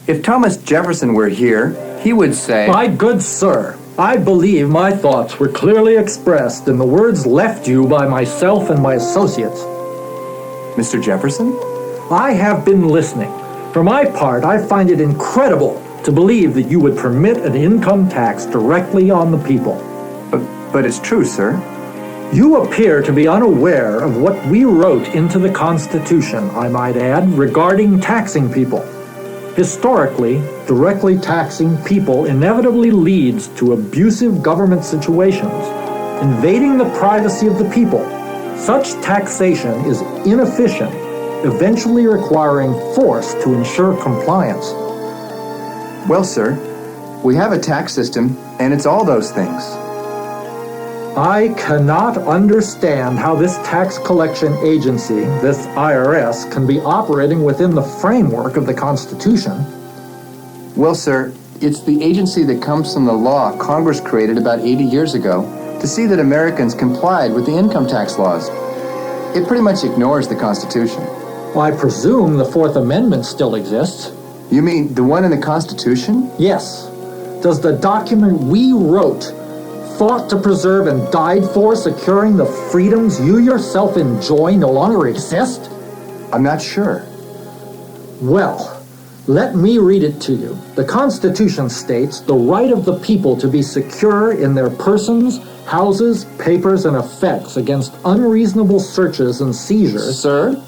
If Thomas Jefferson were here, he would say, My good sir, I believe my thoughts were clearly expressed in the words left you by myself and my associates. Mr. Jefferson? I have been listening. For my part, I find it incredible to believe that you would permit an income tax directly on the people. But it's true, sir. You appear to be unaware of what we wrote into the Constitution, I might add, regarding taxing people. Historically, directly taxing people inevitably leads to abusive government situations, invading the privacy of the people. Such taxation is inefficient, eventually requiring force to ensure compliance. Well, sir, we have a tax system, and it's all those things. I cannot understand how this tax collection agency, this IRS, can be operating within the framework of the Constitution. Well, sir, it's the agency that comes from the law Congress created about 80 years ago to see that Americans complied with the income tax laws. It pretty much ignores the Constitution. Well, I presume the Fourth Amendment still exists. You mean the one in the Constitution? Yes. Does the document we wrote, fought to preserve and died for, securing the freedoms you yourself enjoy, no longer exist? I'm not sure. Well, let me read it to you. The Constitution states the right of the people to be secure in their persons, houses, papers, and effects against unreasonable searches and seizures. Sir?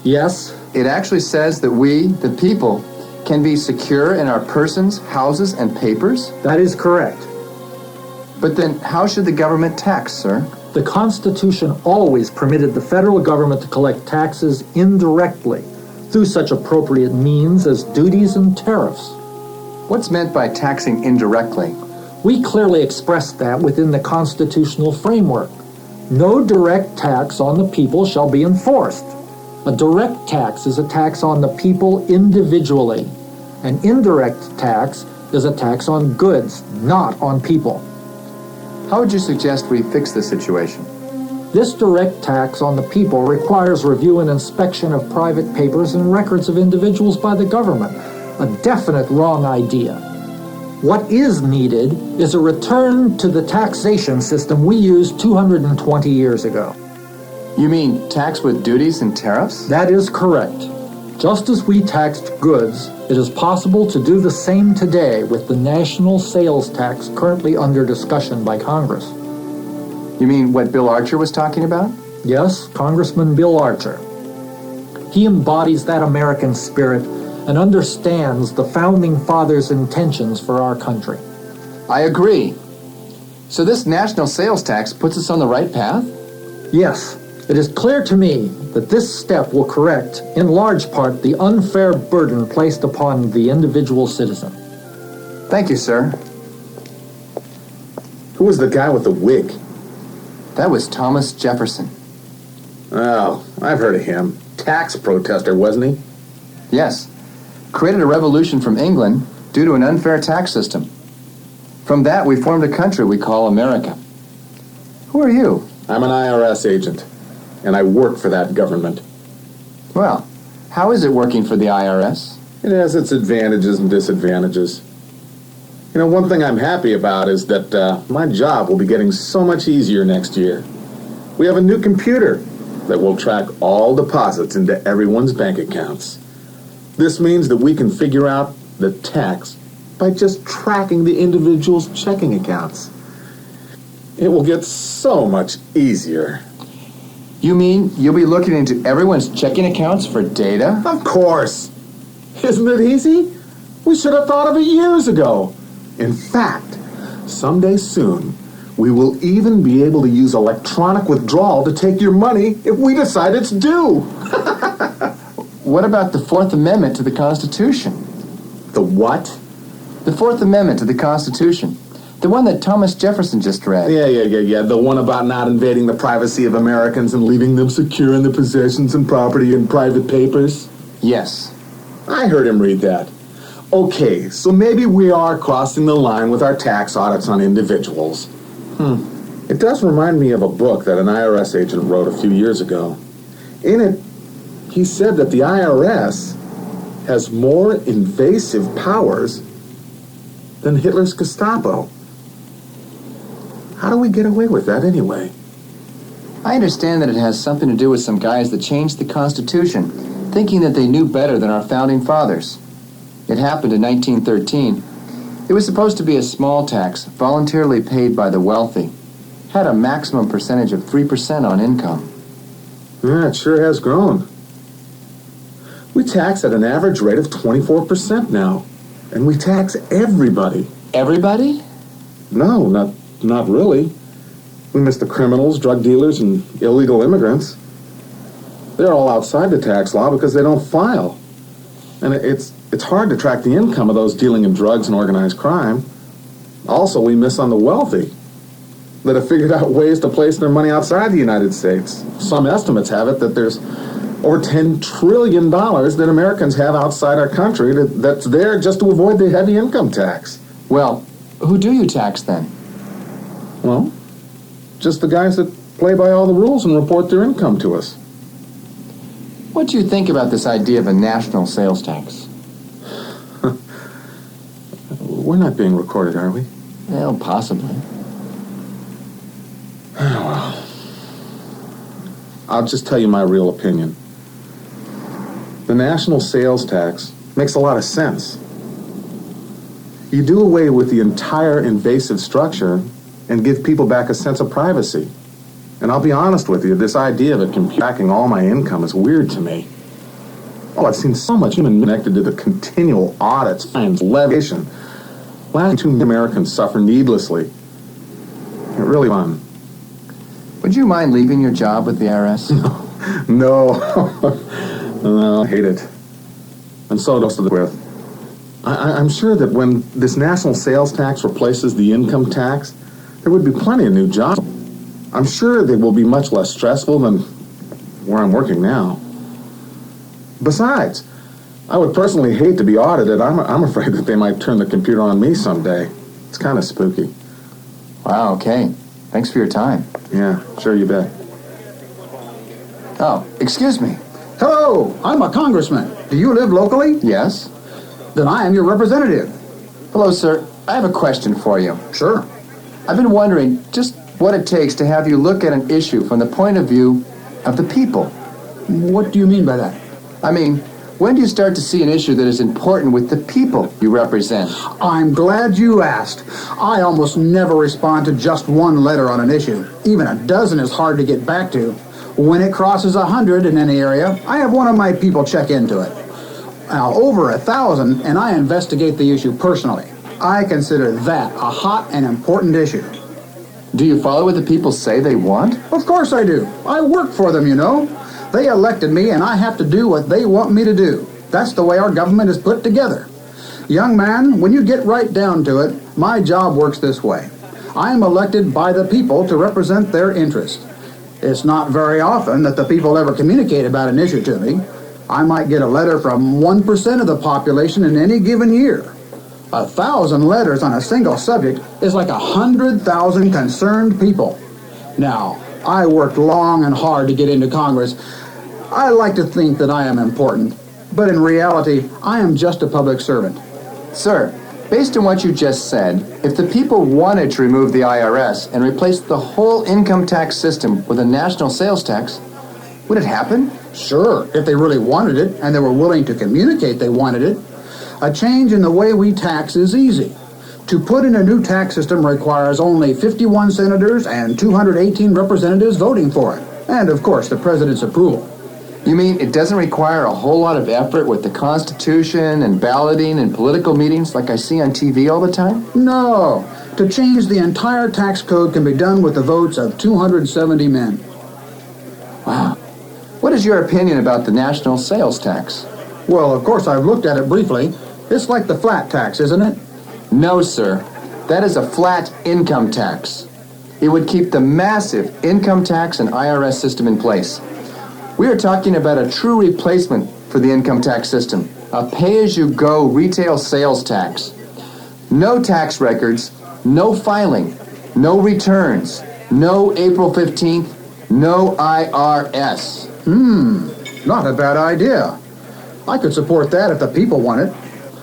Yes? It actually says that we, the people, can be secure in our persons, houses, and papers? That is correct. But then how should the government tax, sir? The Constitution always permitted the federal government to collect taxes indirectly through such appropriate means as duties and tariffs. What's meant by taxing indirectly? We clearly expressed that within the constitutional framework. No direct tax on the people shall be enforced. A direct tax is a tax on the people individually. An indirect tax is a tax on goods, not on people. How would you suggest we fix this situation? This direct tax on the people requires review and inspection of private papers and records of individuals by the government. A definite wrong idea. What is needed is a return to the taxation system we used 220 years ago. You mean tax with duties and tariffs? That is correct. Just as we taxed goods, it is possible to do the same today with the national sales tax currently under discussion by Congress. You mean what Bill Archer was talking about? Yes, Congressman Bill Archer. He embodies that American spirit and understands the Founding Fathers' intentions for our country. I agree. So this national sales tax puts us on the right path? Yes. It is clear to me that this step will correct, in large part, the unfair burden placed upon the individual citizen. Thank you, sir. Who was the guy with the wig? That was Thomas Jefferson. Oh, I've heard of him. Tax protester, wasn't he? Yes. Created a revolution from England due to an unfair tax system. From that, we formed a country we call America. Who are you? I'm an IRS agent, and I work for that government. Well, how is it working for the IRS? It has its advantages and disadvantages. You know, one thing I'm happy about is that my job will be getting so much easier next year. We have a new computer that will track all deposits into everyone's bank accounts. This means that we can figure out the tax by just tracking the individual's checking accounts. It will get so much easier. You mean you'll be looking into everyone's checking accounts for data? Of course. Isn't it easy? We should have thought of it years ago. In fact, someday soon, we will even be able to use electronic withdrawal to take your money if we decide it's due. What about the Fourth Amendment to the Constitution? The what? The Fourth Amendment to the Constitution. The one that Thomas Jefferson just read. Yeah. The one about not invading the privacy of Americans and leaving them secure in their possessions and property and private papers? Yes. I heard him read that. Okay, so maybe we are crossing the line with our tax audits on individuals. It does remind me of a book that an IRS agent wrote a few years ago. In it, he said that the IRS has more invasive powers than Hitler's Gestapo. How do we get away with that anyway? I understand that it has something to do with some guys that changed the Constitution, thinking that they knew better than our founding fathers. It happened in 1913. It was supposed to be a small tax, voluntarily paid by the wealthy. Had a maximum percentage of 3% on income. Yeah, it sure has grown. We tax at an average rate of 24% now. And we tax everybody. Everybody? No, not really. We miss the criminals, drug dealers, and illegal immigrants. They're all outside the tax law because they don't file. And it's hard to track the income of those dealing in drugs and organized crime. Also, we miss on the wealthy that have figured out ways to place their money outside the United States. Some estimates have it that there's over $10 trillion that Americans have outside our country that's there just to avoid the heavy income tax. Well, who do you tax then? Well, just the guys that play by all the rules and report their income to us. What do you think about this idea of a national sales tax? We're not being recorded, are we? Well, possibly. Well, I'll just tell you my real opinion. The national sales tax makes a lot of sense. You do away with the entire invasive structure and give people back a sense of privacy. And I'll be honest with you, this idea of it tracking all my income is weird to me. Oh, I've seen so much human connected to the continual audits, fines, legislation. Last too many Americans suffer needlessly. It really fun. Would you mind leaving your job with the IRS? No. No, I hate it. And so does the with. I'm sure that when this national sales tax replaces the income tax, there would be plenty of new jobs. I'm sure they will be much less stressful than where I'm working now. Besides, I would personally hate to be audited. I'm afraid that they might turn the computer on me someday. It's kind of spooky. Wow, okay. Thanks for your time. Yeah, sure, you bet. Oh, excuse me. Hello, I'm a congressman. Do you live locally? Yes? Then I am your representative. Hello, sir. I have a question for you. Sure. I've been wondering just what it takes to have you look at an issue from the point of view of the people. What do you mean by that? I mean, when do you start to see an issue that is important with the people you represent? I'm glad you asked. I almost never respond to just one letter on an issue. Even a dozen is hard to get back to. When it crosses 100 in any area, I have one of my people check into it. Now, over 1,000, and I investigate the issue personally. I consider that a hot and important issue. Do you follow what the people say they want? Of course I do. I work for them, you know. They elected me, and I have to do what they want me to do. That's the way our government is put together. Young man, when you get right down to it, my job works this way. I am elected by the people to represent their interest. It's not very often that the people ever communicate about an issue to me. I might get a letter from 1% of the population in any given year. 1,000 letters on a single subject is like 100,000 concerned people. Now, I worked long and hard to get into Congress. I like to think that I am important, but in reality, I am just a public servant. Sir, based on what you just said, if the people wanted to remove the IRS and replace the whole income tax system with a national sales tax, would it happen? Sure, if they really wanted it and they were willing to communicate they wanted it. A change in the way we tax is easy. To put in a new tax system requires only 51 senators and 218 representatives voting for it. And, of course, the president's approval. You mean it doesn't require a whole lot of effort with the Constitution and balloting and political meetings like I see on TV all the time? No. To change the entire tax code can be done with the votes of 270 men. Wow. What is your opinion about the national sales tax? Well, of course, I've looked at it briefly. It's like the flat tax, isn't it? No, sir. That is a flat income tax. It would keep the massive income tax and IRS system in place. We are talking about a true replacement for the income tax system, a pay-as-you-go retail sales tax. No tax records, no filing, no returns, no April 15th, no IRS. Not a bad idea. I could support that if the people want it.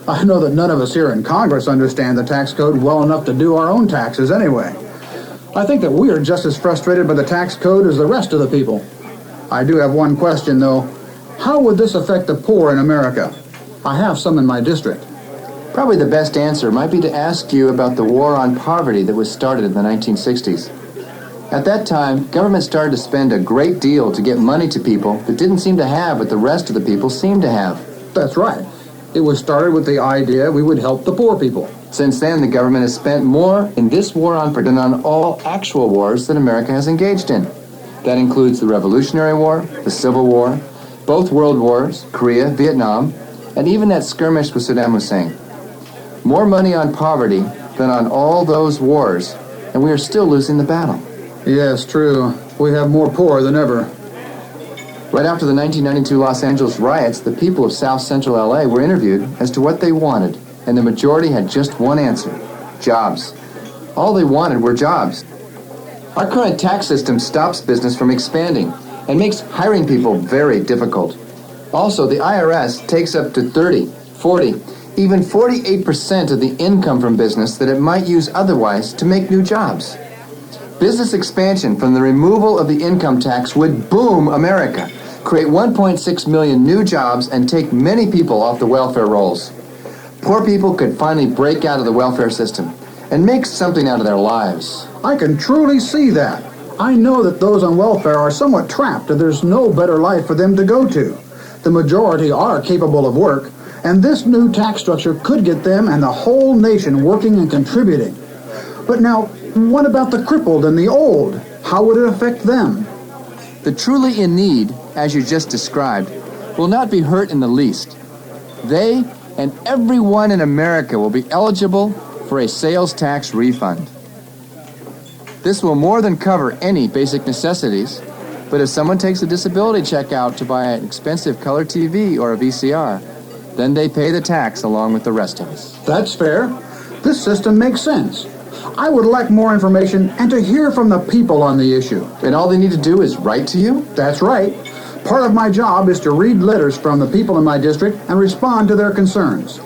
I know that none of us here in Congress understand the tax code well enough to do our own taxes anyway. I think that we are just as frustrated by the tax code as the rest of the people. I do have one question, though. How would this affect the poor in America? I have some in my district. Probably the best answer might be to ask you about the war on poverty that was started in the 1960s. At that time, government started to spend a great deal to get money to people that didn't seem to have what the rest of the people seemed to have. That's right. It was started with the idea we would help the poor people. Since then, the government has spent more in this war on poverty than on all actual wars that America has engaged in. That includes the Revolutionary War, the Civil War, both World Wars, Korea, Vietnam, and even that skirmish with Saddam Hussein. More money on poverty than on all those wars, and we are still losing the battle. Yes, true. We have more poor than ever. Right after the 1992 Los Angeles riots, the people of South Central LA were interviewed as to what they wanted, and the majority had just one answer: jobs. All they wanted were jobs. Our current tax system stops business from expanding and makes hiring people very difficult. Also, the IRS takes up to 30, 40, even 48% of the income from business that it might use otherwise to make new jobs. Business expansion from the removal of the income tax would boom America, create 1.6 million new jobs, and take many people off the welfare rolls. Poor people could finally break out of the welfare system and make something out of their lives. I can truly see that. I know that those on welfare are somewhat trapped and there's no better life for them to go to. The majority are capable of work, and this new tax structure could get them and the whole nation working and contributing. But now, what about the crippled and the old? How would it affect them? The truly in need, as you just described, will not be hurt in the least. They and everyone in America will be eligible for a sales tax refund. This will more than cover any basic necessities, but if someone takes a disability check out to buy an expensive color TV or a VCR, then they pay the tax along with the rest of us. That's fair. This system makes sense. I would like more information and to hear from the people on the issue. And all they need to do is write to you? That's right. Part of my job is to read letters from the people in my district and respond to their concerns.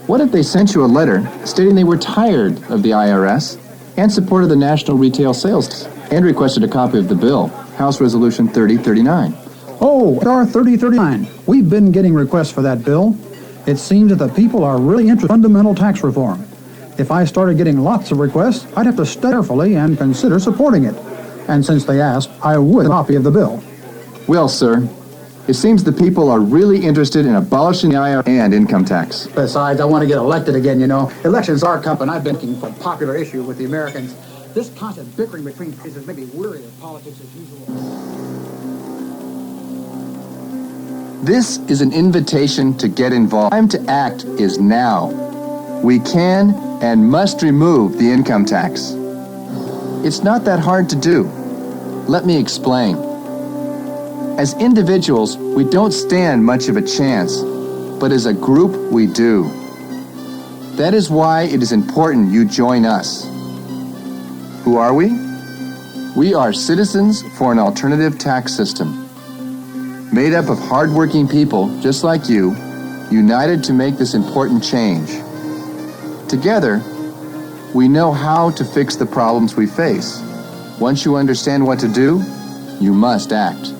What if they sent you a letter stating they were tired of the IRS and supported the National Retail Sales Tax and requested a copy of the bill, House Resolution 3039? Oh, R 3039. We've been getting requests for that bill. It seems that the people are really interested in fundamental tax reform. If I started getting lots of requests, I'd have to study carefully and consider supporting it. And since they asked, I would have a copy of the bill. Well, sir, it seems the people are really interested in abolishing the IRS and income tax. Besides, I want to get elected again, you know. Elections are coming. I've been looking for a popular issue with the Americans. This constant bickering between parties has made me weary of politics as usual. This is an invitation to get involved. Time to act is now. We can and must remove the income tax. It's not that hard to do. Let me explain. As individuals, we don't stand much of a chance, but as a group, we do. That is why it is important you join us. Who are we? We are Citizens for an Alternative Tax System, made up of hardworking people just like you, united to make this important change. Together, we know how to fix the problems we face. Once you understand what to do, you must act.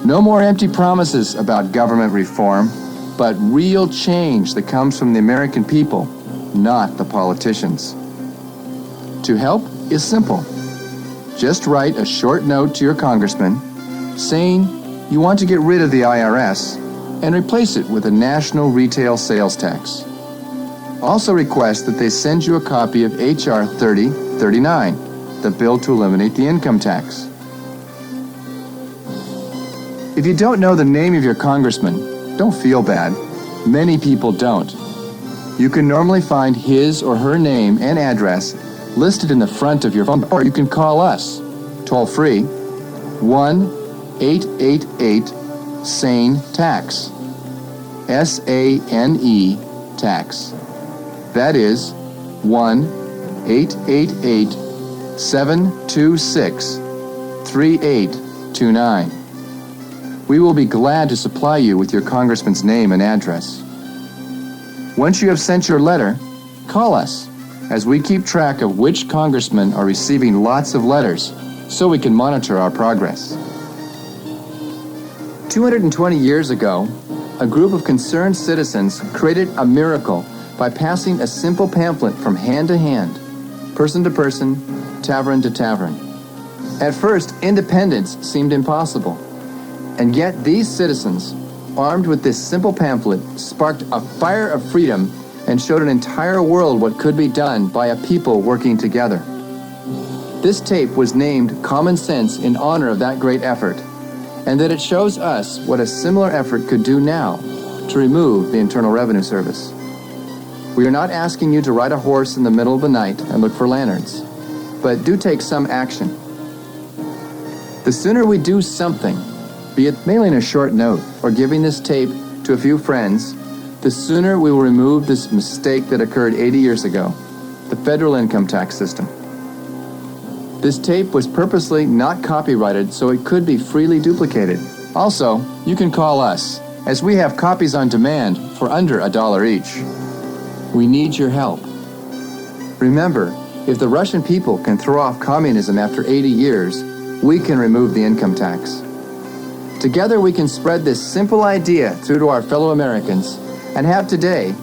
No more empty promises about government reform, but real change that comes from the American people, not the politicians. To help is simple. Just write a short note to your congressman saying you want to get rid of the IRS and replace it with a national retail sales tax. Also request that they send you a copy of H.R. 3039, the bill to eliminate the income tax. If you don't know the name of your congressman, don't feel bad. Many people don't. You can normally find his or her name and address listed in the front of your phone, or you can call us, toll-free, 1-888-SANE-TAX, S-A-N-E, tax. That is 1-888-726-3829. we will be glad to supply you with your congressman's name and address. Once you have sent your letter, call us, as we keep track of which congressmen are receiving lots of letters, so we can monitor our progress. 220 years ago, a group of concerned citizens created a miracle by passing a simple pamphlet from hand to hand, person to person, tavern to tavern. At first, independence seemed impossible, and yet these citizens, armed with this simple pamphlet, sparked a fire of freedom and showed an entire world what could be done by a people working together. This tape was named Common Sense in honor of that great effort, and that it shows us what a similar effort could do now to remove the Internal Revenue Service. We are not asking you to ride a horse in the middle of the night and look for lanterns, but do take some action. The sooner we do something, be it mailing a short note or giving this tape to a few friends, the sooner we will remove this mistake that occurred 80 years ago, the federal income tax system. This tape was purposely not copyrighted so it could be freely duplicated. Also, you can call us, as we have copies on demand for under $1 each. We need your help. Remember, if the Russian people can throw off communism after 80 years, we can remove the income tax. Together we can spread this simple idea through to our fellow Americans and have today,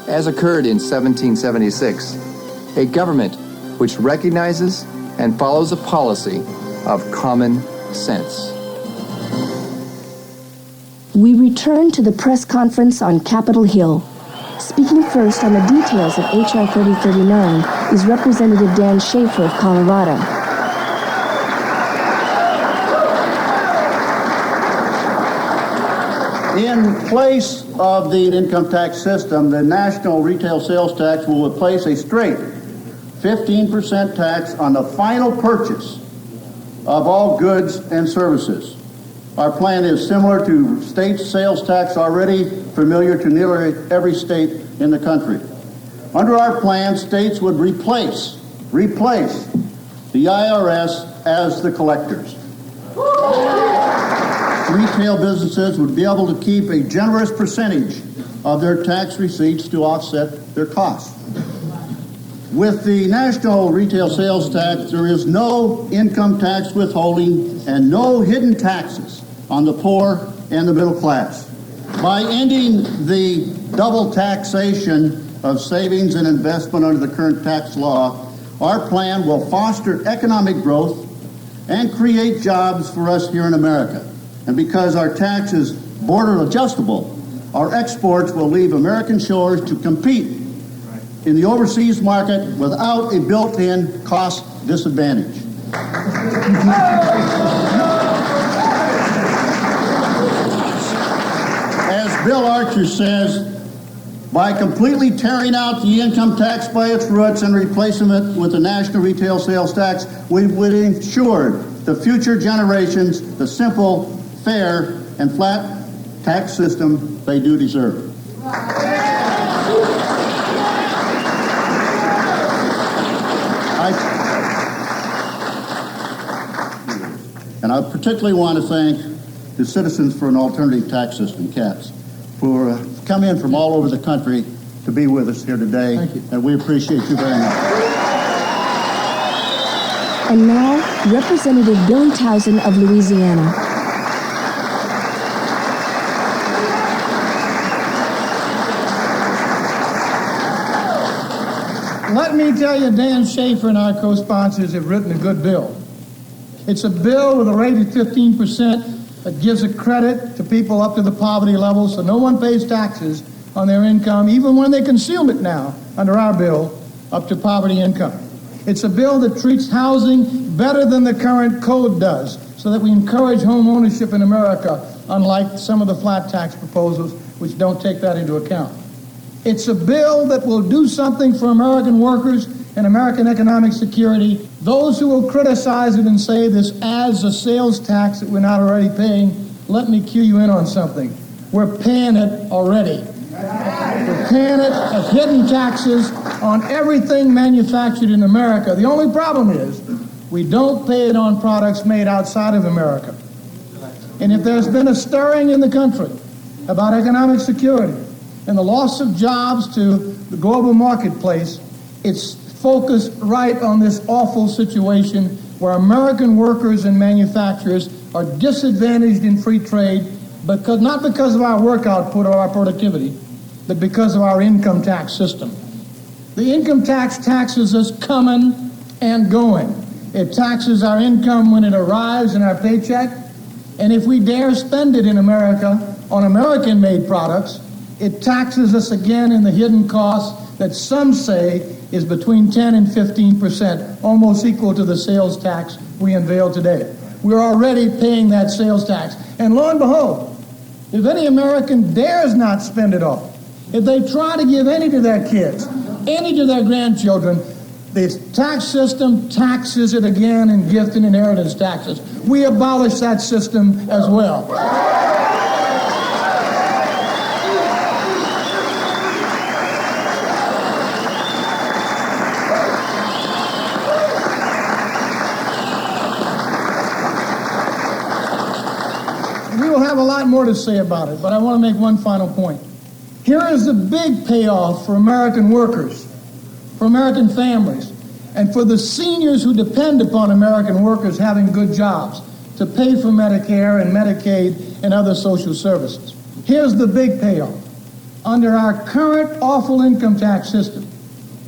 as occurred in 1776, a government which recognizes and follows a policy of common sense. We return to the press conference on Capitol Hill. Speaking first on the details of H.R. 3039 is Representative Dan Schaefer of Colorado. In place of the income tax system, the national retail sales tax will replace a straight 15% tax on the final purchase of all goods and services. Our plan is similar to state sales tax already familiar to nearly every state in the country. Under our plan, states would replace the IRS as the collectors. Retail businesses would be able to keep a generous percentage of their tax receipts to offset their costs. With the national retail sales tax, there is no income tax withholding and no hidden taxes on the poor and the middle class. By ending the double taxation of savings and investment under the current tax law, our plan will foster economic growth and create jobs for us here in America. And because our tax is border adjustable, our exports will leave American shores to compete in the overseas market without a built-in cost disadvantage. As Bill Archer says, by completely tearing out the income tax by its roots and replacing it with the national retail sales tax, we would ensure the future generations the simple, fair, and flat tax system they do deserve. And I particularly want to thank the Citizens for an Alternative Tax System, CATS, for coming in from all over the country to be with us here today. Thank you. And we appreciate you very much. And now, Representative Billy Towson of Louisiana. Let me tell you, Dan Schaefer and our co-sponsors have written a good bill. It's a bill with a rate of 15% that gives a credit to people up to the poverty level, so no one pays taxes on their income, even when they consume it now, under our bill, up to poverty income. It's a bill that treats housing better than the current code does, so that we encourage home ownership in America, unlike some of the flat tax proposals which don't take that into account. It's a bill that will do something for American workers and American economic security. Those who will criticize it and say this adds a sales tax that we're not already paying, let me cue you in on something. We're paying it already. We're paying it as hidden taxes on everything manufactured in America. The only problem is we don't pay it on products made outside of America. And if there's been a stirring in the country about economic security and the loss of jobs to the global marketplace, it's focused right on this awful situation where American workers and manufacturers are disadvantaged in free trade, not because of our work output or our productivity, but because of our income tax system. The income tax taxes us coming and going. It taxes our income when it arrives in our paycheck, and if we dare spend it in America on American-made products, it taxes us again in the hidden costs that some say is between 10 and 15%, almost equal to the sales tax we unveiled today. We're already paying that sales tax. And lo and behold, if any American dares not spend it all, if they try to give any to their kids, any to their grandchildren, the tax system taxes it again in gift and inheritance taxes. We abolish that system as well. We will have a lot more to say about it, but I want to make one final point. Here is the big payoff for American workers, for American families, and for the seniors who depend upon American workers having good jobs to pay for Medicare and Medicaid and other social services. Here's the big payoff. Under our current awful income tax system,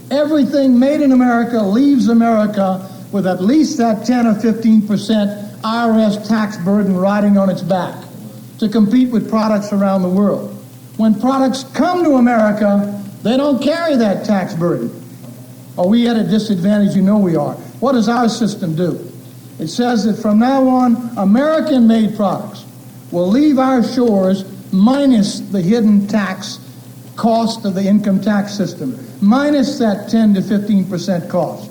everything made in America leaves America with at least that 10 or 15% IRS tax burden riding on its back to compete with products around the world. When products come to America, they don't carry that tax burden. Are we at a disadvantage? You know we are. What does our system do? It says that from now on, American-made products will leave our shores minus the hidden tax cost of the income tax system, minus that 10 to 15% cost.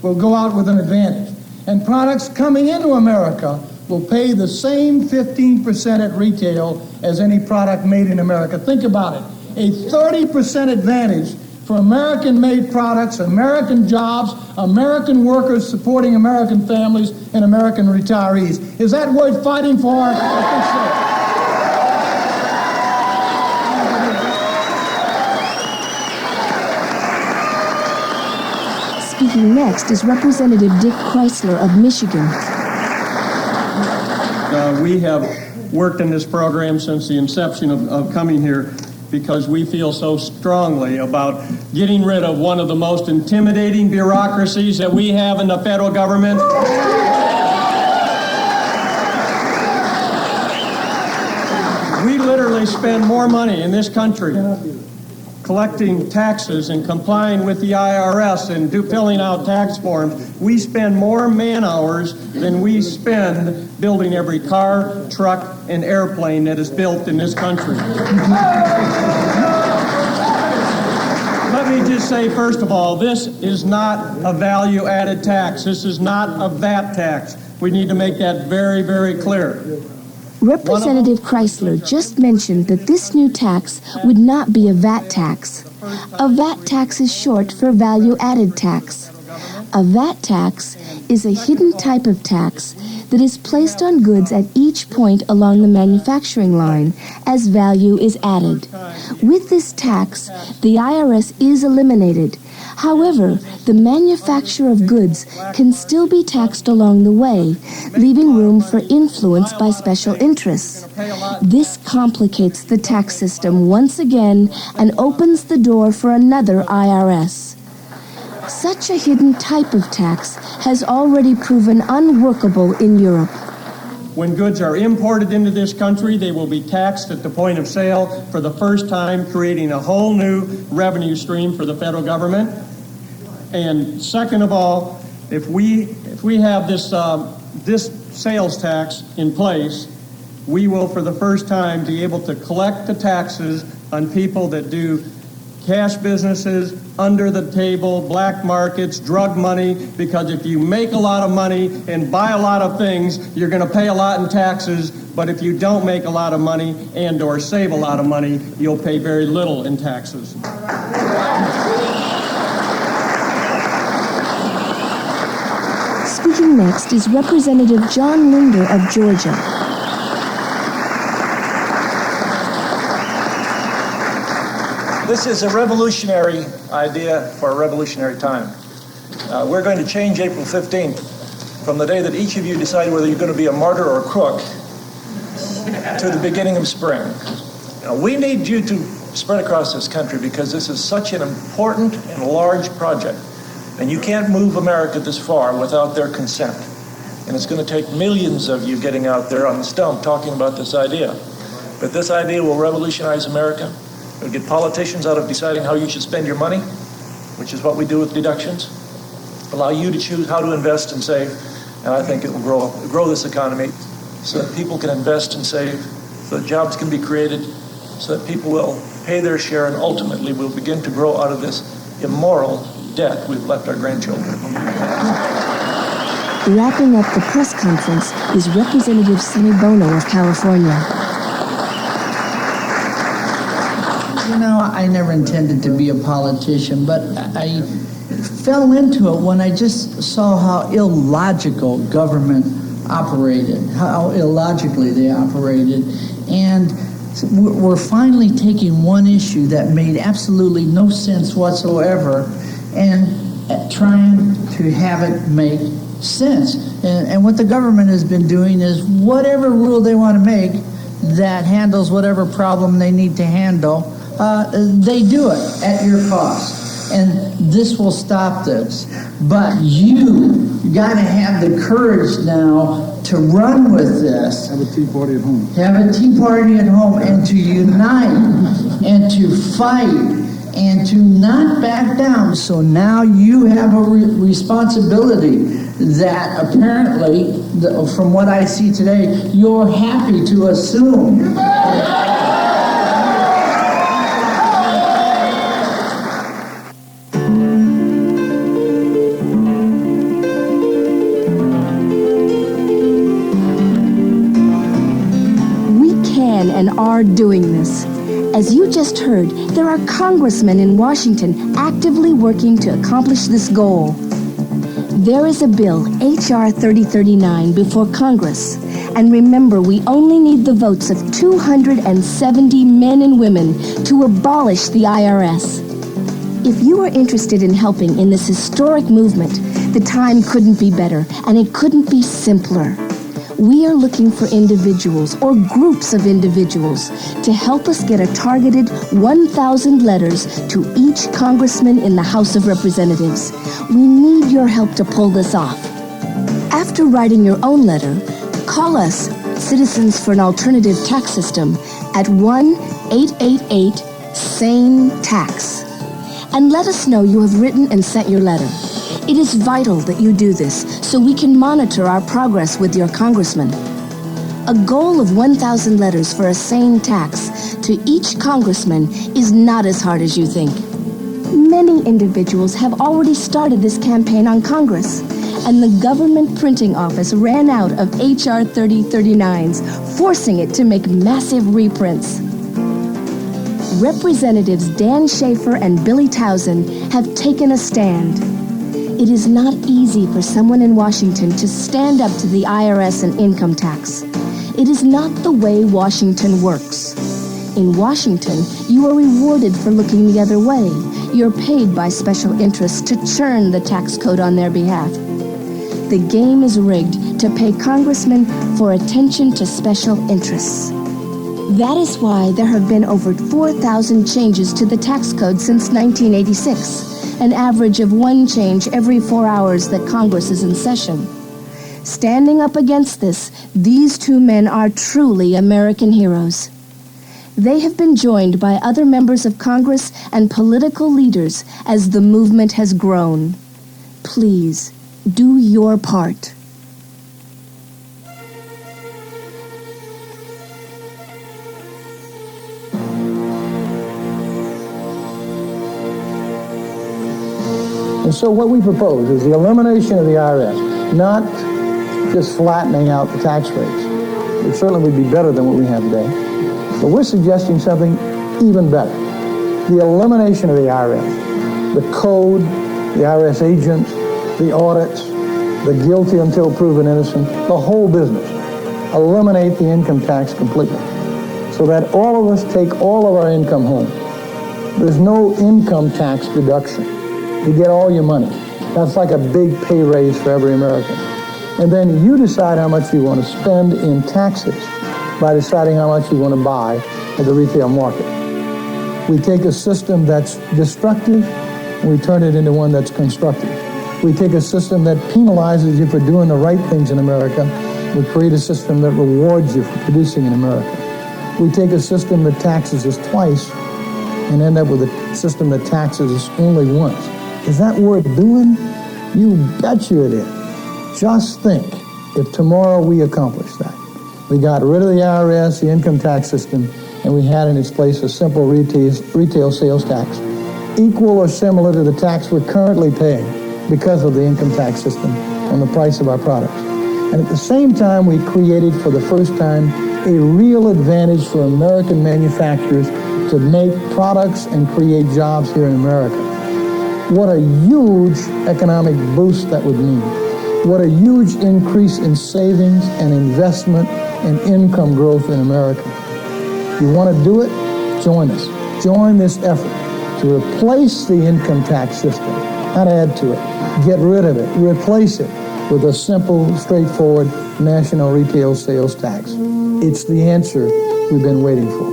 We'll go out with an advantage. And products coming into America will pay the same 15% at retail as any product made in America. Think about it. A 30% advantage for American-made products, American jobs, American workers supporting American families and American retirees. Is that worth fighting for? I think so. Speaking next is Representative Dick Chrysler of Michigan. We have worked in this program since the inception of coming here because we feel so strongly about getting rid of one of the most intimidating bureaucracies that we have in the federal government. We literally spend more money in this country collecting taxes and complying with the IRS and filling out tax forms. We spend more man hours than we spend building every car, truck, and airplane that is built in this country. Let me just say, first of all, this is not a value-added tax. This is not a VAT tax. We need to make that very, very clear. Representative Chrysler just mentioned that this new tax would not be a VAT tax. A VAT tax is short for value-added tax. A VAT tax is a hidden type of tax that is placed on goods at each point along the manufacturing line as value is added. With this tax, the IRS is eliminated. However, the manufacture of goods can still be taxed along the way, leaving room for influence by special interests. This complicates the tax system once again and opens the door for another IRS. Such a hidden type of tax has already proven unworkable in Europe. When goods are imported into this country, they will be taxed at the point of sale for the first time, creating a whole new revenue stream for the federal government. And second of all, if we have this sales tax in place, we will for the first time be able to collect the taxes on people that do cash businesses, under the table, black markets, drug money, because if you make a lot of money and buy a lot of things, you're going to pay a lot in taxes, but if you don't make a lot of money and or save a lot of money, you'll pay very little in taxes. Speaking next is Representative John Linder of Georgia. This is a revolutionary idea for a revolutionary time. We're going to change April 15th from the day that each of you decide whether you're going to be a martyr or a crook to the beginning of spring. We need you to spread across this country because this is such an important and large project. And you can't move America this far without their consent. And it's going to take millions of you getting out there on the stump talking about this idea. But this idea will revolutionize America. It'll get politicians out of deciding how you should spend your money, which is what we do with deductions. Allow you to choose how to invest and save. And I think it will grow this economy so that people can invest and save, so that jobs can be created, so that people will pay their share, and ultimately we'll begin to grow out of this immoral debt we've left our grandchildren. Wrapping up the press conference is Representative Sonny Bono of California. You know, I never intended to be a politician, but I fell into it when I just saw how illogical government operated, how illogically they operated. And we're finally taking one issue that made absolutely no sense whatsoever and trying to have it make sense. And what the government has been doing is whatever rule they want to make that handles whatever problem they need to handle, they do it at your cost. And this will stop this. But you got to have the courage now to run with this. Have a tea party at home. Have a tea party at home and to unite and to fight and to not back down. So now you have a responsibility that apparently, from what I see today, you're happy to assume. And are doing this. As you just heard, there are congressmen in Washington actively working to accomplish this goal. There is a bill, H.R. 3039, before Congress. And remember, we only need the votes of 270 men and women to abolish the IRS. If you are interested in helping in this historic movement, the time couldn't be better, and it couldn't be simpler. We are looking for individuals or groups of individuals to help us get a targeted 1,000 letters to each congressman in the House of Representatives. We need your help to pull this off. After writing your own letter, call us, Citizens for an Alternative Tax System, at 1-888-SANE-TAX. And let us know you have written and sent your letter. It is vital that you do this so we can monitor our progress with your congressman. A goal of 1,000 letters for a sane tax to each congressman is not as hard as you think. Many individuals have already started this campaign on Congress, and the government printing office ran out of H.R. 3039s, forcing it to make massive reprints. Representatives Dan Schaefer and Billy Towson have taken a stand. It is not easy for someone in Washington to stand up to the IRS and income tax. It is not the way Washington works. In Washington, you are rewarded for looking the other way. You're paid by special interests to churn the tax code on their behalf. The game is rigged to pay congressmen for attention to special interests. That is why there have been over 4,000 changes to the tax code since 1986. An average of one change every 4 hours that Congress is in session. Standing up against this, these two men are truly American heroes. They have been joined by other members of Congress and political leaders as the movement has grown. Please, do your part. And so what we propose is the elimination of the IRS, not just flattening out the tax rates. It certainly would be better than what we have today. But we're suggesting something even better. The elimination of the IRS, the code, the IRS agents, the audits, the guilty until proven innocent, the whole business. Eliminate the income tax completely so that all of us take all of our income home. There's no income tax deduction. You get all your money. That's like a big pay raise for every American. And then you decide how much you want to spend in taxes by deciding how much you want to buy at the retail market. We take a system that's destructive and we turn it into one that's constructive. We take a system that penalizes you for doing the right things in America. We create a system that rewards you for producing in America. We take a system that taxes us twice and end up with a system that taxes us only once. Is that worth doing? You bet you it is. Just think if tomorrow we accomplished that. We got rid of the IRS, the income tax system, and we had in its place a simple retail sales tax, equal or similar to the tax we're currently paying because of the income tax system on the price of our products. And at the same time, we created for the first time a real advantage for American manufacturers to make products and create jobs here in America. What a huge economic boost that would mean. What a huge increase in savings and investment and income growth in America. You want to do it? Join us. Join this effort to replace the income tax system, not add to it. Get rid of it. Replace it with a simple, straightforward national retail sales tax. It's the answer we've been waiting for.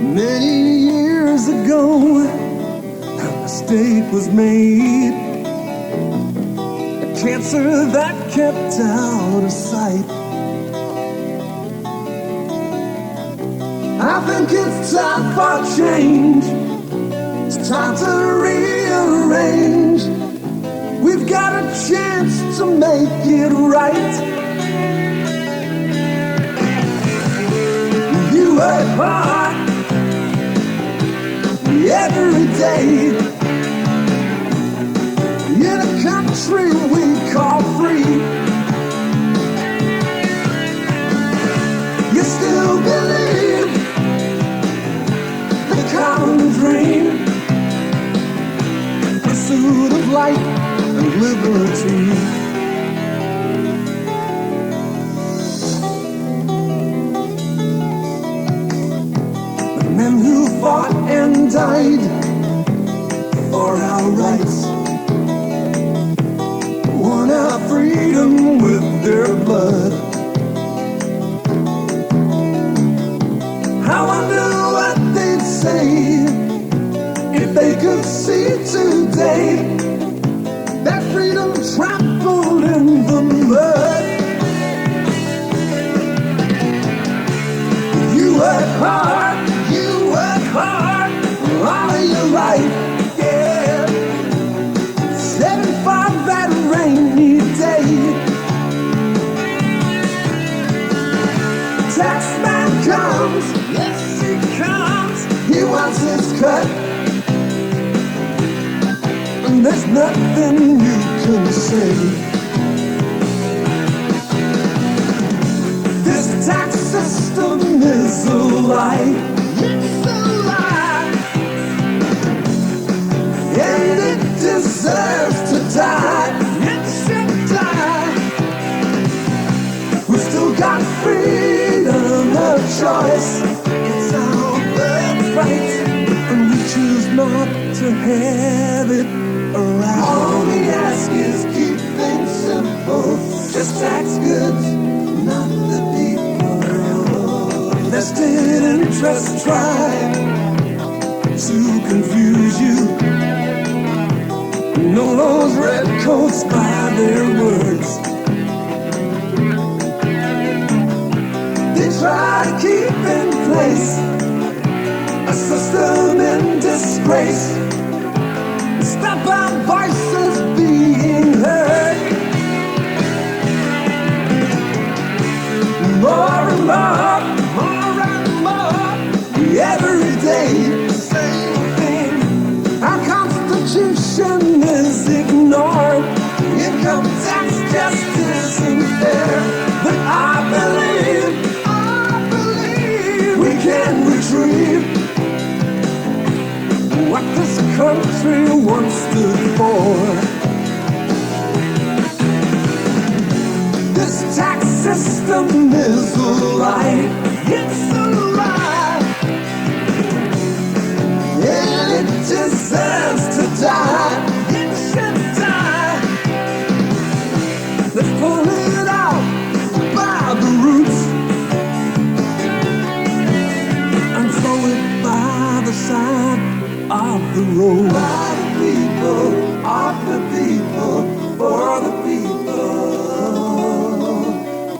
Many years ago, a mistake was made. A cancer that kept out of sight. I think it's time for change. It's time to rearrange. We've got a chance to make it right. You work hard every day in a country we call free. You still believe the common dream, pursuit of light and liberty. Men who fought and died for our rights won our freedom with their blood. I wonder what they'd say if they could see today that freedom trampled in the mud. You work hard, hard all of your life, yeah. 7-5 that rainy day. Taxman comes, yes he comes. He wants his cut, and there's nothing you can say. This tax system is a lie. It's a lie, and it deserves to die. It should die. We've still got freedom of choice. It's our birthright, and we choose not to have it around. All we ask is keep things simple. Just tax goods, not the people. Vested interests try to confuse you. Know those redcoats by their words. They try to keep in place a system in disgrace. Stop our voices being heard. More and more. Every day, same thing. Our Constitution is ignored. Income tax justice tax system is a lie. It's a lie. And it deserves to die. It should die. Let's pull it out by the roots and throw it by the side of the road. By the people, of the people, for the people.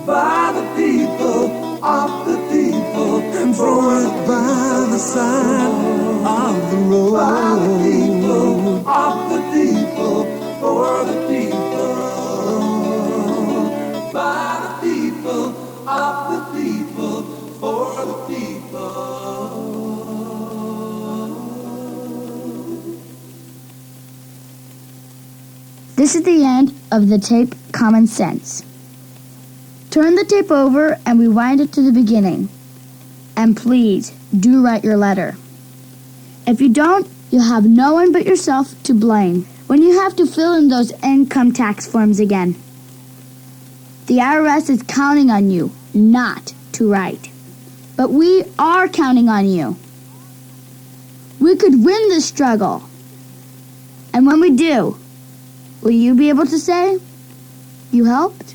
By the people, of the people, and throw it by the side of the road. By the people, of the people, for the people. By the people, of the people, for the people. This is the end of the tape Common Sense. Turn the tape over and rewind it to the beginning. And please, do write your letter. If you don't, you'll have no one but yourself to blame when you have to fill in those income tax forms again. The IRS is counting on you not to write. But we are counting on you. We could win this struggle. And when we do, will you be able to say you helped?